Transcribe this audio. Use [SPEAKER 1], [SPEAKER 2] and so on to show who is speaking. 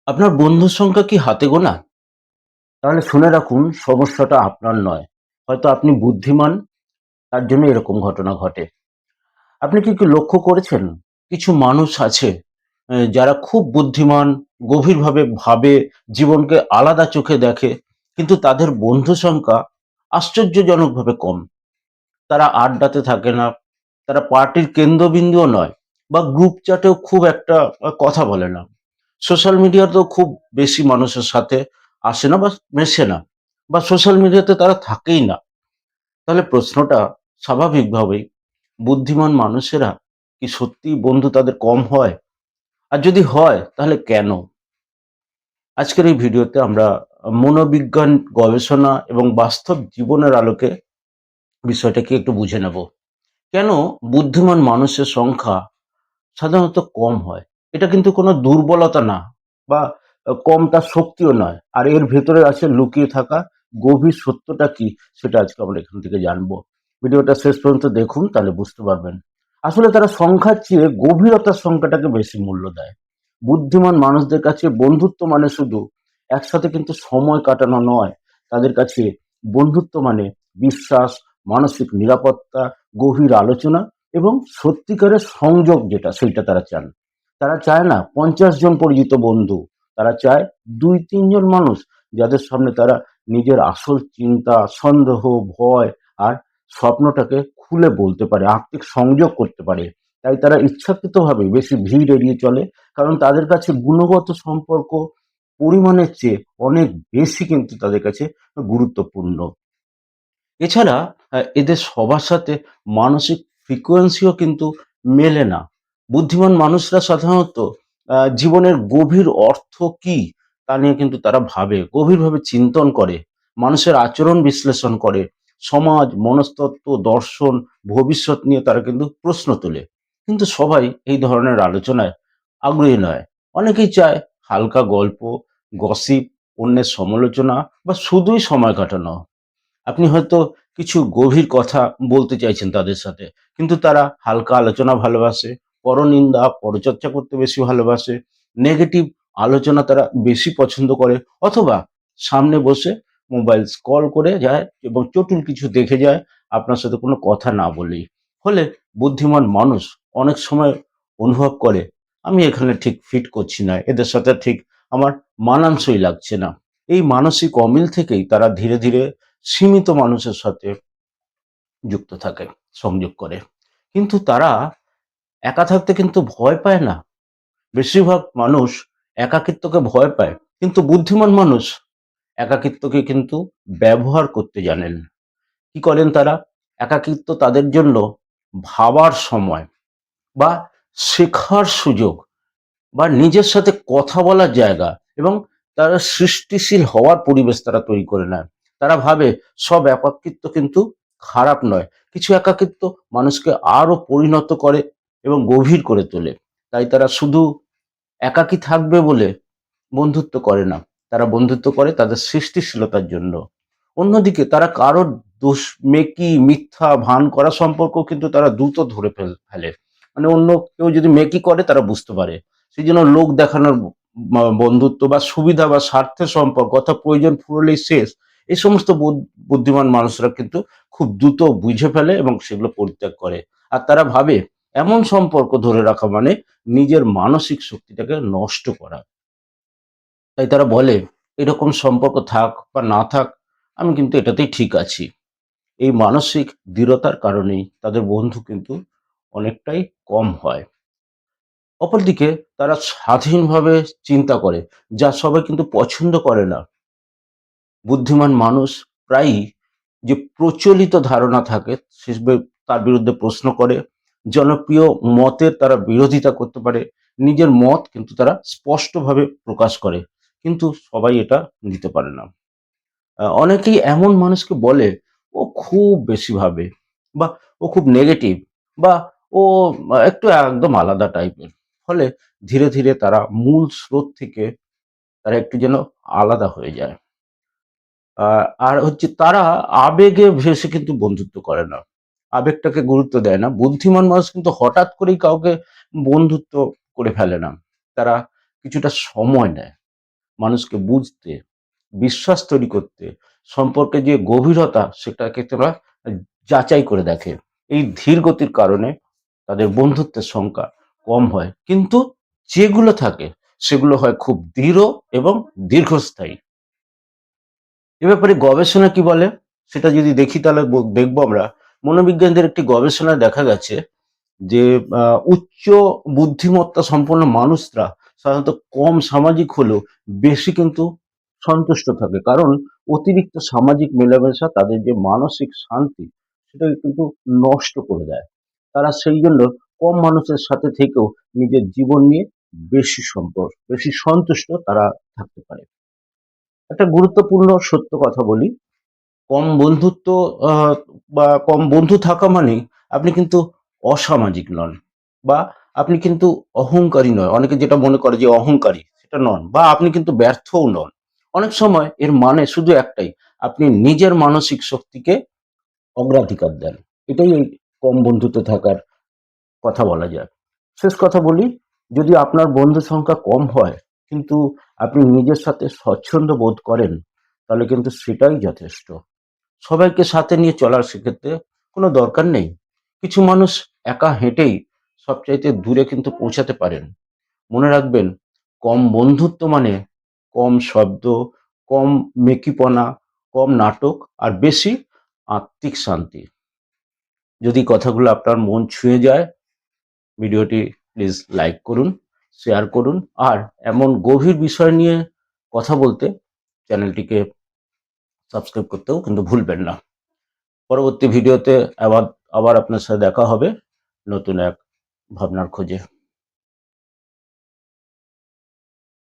[SPEAKER 1] আপনার বন্ধুর সংখ্যা কি হাতে গোনা? তাহলে শুনে রাখুন, সমস্যাটা আপনার নয়। হয়তো আপনি বুদ্ধিমান, তার জন্য এরকম ঘটনা ঘটে। আপনি কি লক্ষ্য করেছেন? কিছু মানুষ আছে যারা খুব বুদ্ধিমান, গভীরভাবে ভাবে, জীবনকে আলাদা চোখে দেখে, কিন্তু তাদের বন্ধু সংখ্যা আশ্চর্যজনকভাবে কম। তারা আড্ডাতে থাকে না, তারা পার্টির কেন্দ্রবিন্দুও নয়, বা গ্রুপ চ্যাটেও খুব একটা কথা বলে না। সোশ্যাল মিডিয়াতেও খুব বেশি মানুষের সাথে আসে না বা মেশে না, বা সোশ্যাল মিডিয়াতে তারা থাকেই না। তাহলে প্রশ্নটা স্বাভাবিকভাবেই, বুদ্ধিমান মানুষেরা কি সত্যিই বন্ধু তাদের কম হয়? আর যদি হয় তাহলে কেন? আজকের এই ভিডিওতে আমরা মনোবিজ্ঞান গবেষণা এবং বাস্তব জীবনের আলোকে বিষয়টাকে একটু বুঝে নেব। কেন বুদ্ধিমান মানুষের সংখ্যা সাধারণত কম হয়? এটা কিন্তু কোনো দুর্বলতা না, বা কম তার শক্তিও নয়। আর এর ভেতরে আছে লুকিয়ে থাকা গভীর সত্যটা কি, সেটা আজকে আমরা এখান থেকে জানবো। ভিডিওটা শেষ পর্যন্ত দেখুন, তাহলে বুঝতে পারবেন। আসলে তারা সংখ্যার চেয়ে গভীরতার সংখ্যাটাকে বেশি মূল্য দেয়। বুদ্ধিমান মানুষদের কাছে বন্ধুত্ব মানে শুধু একসাথে কিন্তু সময় কাটানো নয়। তাদের কাছে বন্ধুত্ব মানে বিশ্বাস, মানসিক নিরাপত্তা, গভীর আলোচনা এবং সত্যিকারের সংযোগ, যেটা সেইটা তারা চান। তারা চায় না 50 জন পরিচিত বন্ধু, তারা চায় 2-3 জন মানুষ যাদের সামনে তারা নিজের আসল চিন্তা, সন্দেহ, ভয় আর স্বপ্নটাকে খুলে বলতে পারে, আত্মিক সংযোগ করতে পারে। তাই তারা ইচ্ছাকৃতভাবে বেশি ভিড় এড়িয়ে চলে, কারণ তাদের কাছে গুণগত সম্পর্ক পরিমাণের চেয়ে অনেক বেশি কিন্তু তাদের কাছে গুরুত্বপূর্ণ। এছাড়া এদের সবার সাথে মানসিক ফ্রিকোয়েন্সিও কিন্তু মেলে না। বুদ্ধিমান মানুষরা সাধারণত জীবনের গভীর অর্থ কি তা নিয়ে কিন্তু তারা ভাবে, গভীরভাবে চিন্তন করে, মানুষের আচরণ বিশ্লেষণ করে, সমাজ, মনস্তত্ত্ব, দর্শন, ভবিষ্যৎ নিয়ে তারা কিন্তু প্রশ্ন তোলে। কিন্তু সবাই এই ধরনের আলোচনায় আগ্রহী নয়। অনেকেই চায় হালকা গল্প, গসিপ, অন্যের সমালোচনা বা শুধুই সময় কাটানো। আপনি হয়তো কিছু গভীর কথা বলতে চাইছেন তাদের সাথে, কিন্তু তারা হালকা আলোচনা ভালোবাসে, পরনিন্দা, পরচর্চা করতে বেশি ভালোবাসে, নেগেটিভ আলোচনা তারা বেশি পছন্দ করে, অথবা সামনে বসে মোবাইল স্ক্রল করে যায় এবং চটুল কিছু দেখে যায়, আপনার সাথে কোনো কথা না বলেই। ফলে বুদ্ধিমান মানুষ অনেক সময় অনুভব করে, আমি এখানে ঠিক ফিট করছি না, এদের সাথে ঠিক আমার মানানসই লাগছে না। এই মানসিক অমিল থেকেই তারা ধীরে ধীরে সীমিত মানুষের সাথে যুক্ত থাকে, সংযোগ করে। কিন্তু তারা একা থাকতে কিন্তু ভয় পায় না। বেশিরভাগ মানুষ একাকিত্বকে ভয় পায়, কিন্তু বুদ্ধিমান মানুষ একাকিত্বকে কিন্তু ব্যবহার করতে জানেন। কি করেন তারা? একাকিত্ব তাদের জন্য ভাবার সময়, বা শেখার সুযোগ, বা নিজের সাথে কথা বলার জায়গা, এবং তারা সৃষ্টিশীল হওয়ার পরিবেশ তারা তৈরি করে নেয়। তারা ভাবে সব একাকিত্ব কিন্তু খারাপ নয়, কিছু একাকিত্ব মানুষকে আরো পরিণত করে এবং গভীর করে তোলে। তাই তারা শুধু একাকী থাকবে বলে বন্ধুত্ব করে না, তারা বন্ধুত্ব করে তাদের সৃষ্টিশীলতার জন্য। অন্যদিকে তারা কারোর দোষ, মেকি, মিথ্যা ভান করা সম্পর্ক কিন্তু তারা দ্রুত ধরে ফেলে। মানে অন্য কেউ যদি মেকি করে তারা বুঝতে পারে। সেই জন্য লোক দেখানোর বন্ধুত্ব, বা সুবিধা বা স্বার্থের সম্পর্ক, অর্থাৎ প্রয়োজন ফুরলেই শেষ, এই সমস্ত বুদ্ধিমান মানুষরা কিন্তু খুব দ্রুত বুঝে ফেলে এবং সেগুলো পরিত্যাগ করে। আর তারা ভাবে এমন সম্পর্ক ধরে রাখা মানে নিজের মানসিক শক্তিটাকে নষ্ট করা। তাই তারা বলে, এরকম সম্পর্ক থাক বা না থাক, আমি কিন্তু এটাতেই ঠিক আছি। এই মানসিক দৃঢ়তার কারণেই তাদের বন্ধু কিন্তু অনেকটাই কম হয়। অপরদিকে তারা স্বাধীনভাবে চিন্তা করে, যা সবাই কিন্তু পছন্দ করে না। বুদ্ধিমান মানুষ প্রায়ই যে প্রচলিত ধারণা থাকে তার বিরুদ্ধে প্রশ্ন করে, জনপ্রিয় মতের তারা বিরোধিতা করতে পারে, নিজের মত কিন্তু তারা স্পষ্টভাবে প্রকাশ করে। কিন্তু সবাই এটা নিতে পারে না। অনেকেই এমন মানুষকে বলে, ও খুব বেশি ভাবে, বা ও খুব নেগেটিভ, বা ও একটু একদম আলাদা টাইপের। ফলে ধীরে ধীরে তারা মূল স্রোত থেকে তারা একটু যেন আলাদা হয়ে যায়। আর হচ্ছে তারা আবেগে ভেসে কিন্তু বন্ধুত্ব করে না, আবেগটাকে গুরুত্ব দেয় না। বুদ্ধিমান মানুষ কিন্তু হঠাৎ করেই কাউকে বন্ধুত্ব করে ফেলে না, তারা কিছুটা সময় নেয়। মানুষকে বুঝতে, বিশ্বাস তৈরি করতে, সম্পর্কে যে গভীরতা সেটাকে তারা যাচাই করে দেখে। এই ধীর গতির কারণে তাদের বন্ধুত্বের সংখ্যা কম হয়, কিন্তু যেগুলো থাকে সেগুলো হয় খুব দৃঢ় এবং দীর্ঘস্থায়ী। এ ব্যাপারে গবেষণা কি বলে সেটা যদি দেখি তাহলে দেখবো আমরা মনোবিজ্ঞানদের একটি গবেষণায় দেখা গেছে যে উচ্চ বুদ্ধিমত্তা সম্পন্ন মানুষরা সাধারণত কম সামাজিক হলেও বেশি কিন্তু সন্তুষ্ট থাকে, কারণ অতিরিক্ত সামাজিক মেলামেশা তাদের যে মানসিক শান্তি সেটাকে কিন্তু নষ্ট করে দেয়। তারা সেই জন্য কম মানুষের সাথে থেকেও নিজের জীবন নিয়ে বেশি সন্তুষ্ট তারা থাকতে পারে। একটা গুরুত্বপূর্ণ সত্য কথা বলি, কম বন্ধুত্ব আহ, বা কম বন্ধু থাকা মানে আপনি কিন্তু অসামাজিক নন, বা আপনি কিন্তু অহংকারী নয়। অনেকে যেটা মনে করে যে অহংকারী, সেটা নন, বা আপনি কিন্তু ব্যর্থও নন। অনেক সময় এর মানে শুধু একটাই, আপনি নিজের মানসিক শক্তিকে অগ্রাধিকার দেন। এটাই এই কম বন্ধুত্ব থাকার কথা বলা যায়। শেষ কথা বলি, যদি আপনার বন্ধু সংখ্যা কম হয় কিন্তু আপনি নিজের সাথে স্বচ্ছন্দ বোধ করেন, তাহলে কিন্তু সেটাই যথেষ্ট। সবাইকে সাথে নিয়ে চলার সেক্ষেত্রে কোনো দরকার নেই। কিছু মানুষ একা হেঁটেই সবচাইতে দূরে কিন্তু পৌঁছাতে পারেন। মনে রাখবেন, কম বন্ধুত্ব মানে কম শব্দ, কম মেকিপনা, কম নাটক আর বেশি আত্মিক শান্তি। যদি কথাগুলো আপনার মন ছুঁয়ে যায়, ভিডিওটি প্লিজ লাইক করুন, শেয়ার করুন, আর এমন গভীর বিষয় নিয়ে কথা বলতে চ্যানেলটিকে সাবস্ক্রাইব করতেও কিন্তু ভুলবেন না। পরবর্তী ভিডিওতে আবার আবার আপনার সাথে দেখা হবে নতুন এক ভাবনার খোঁজে।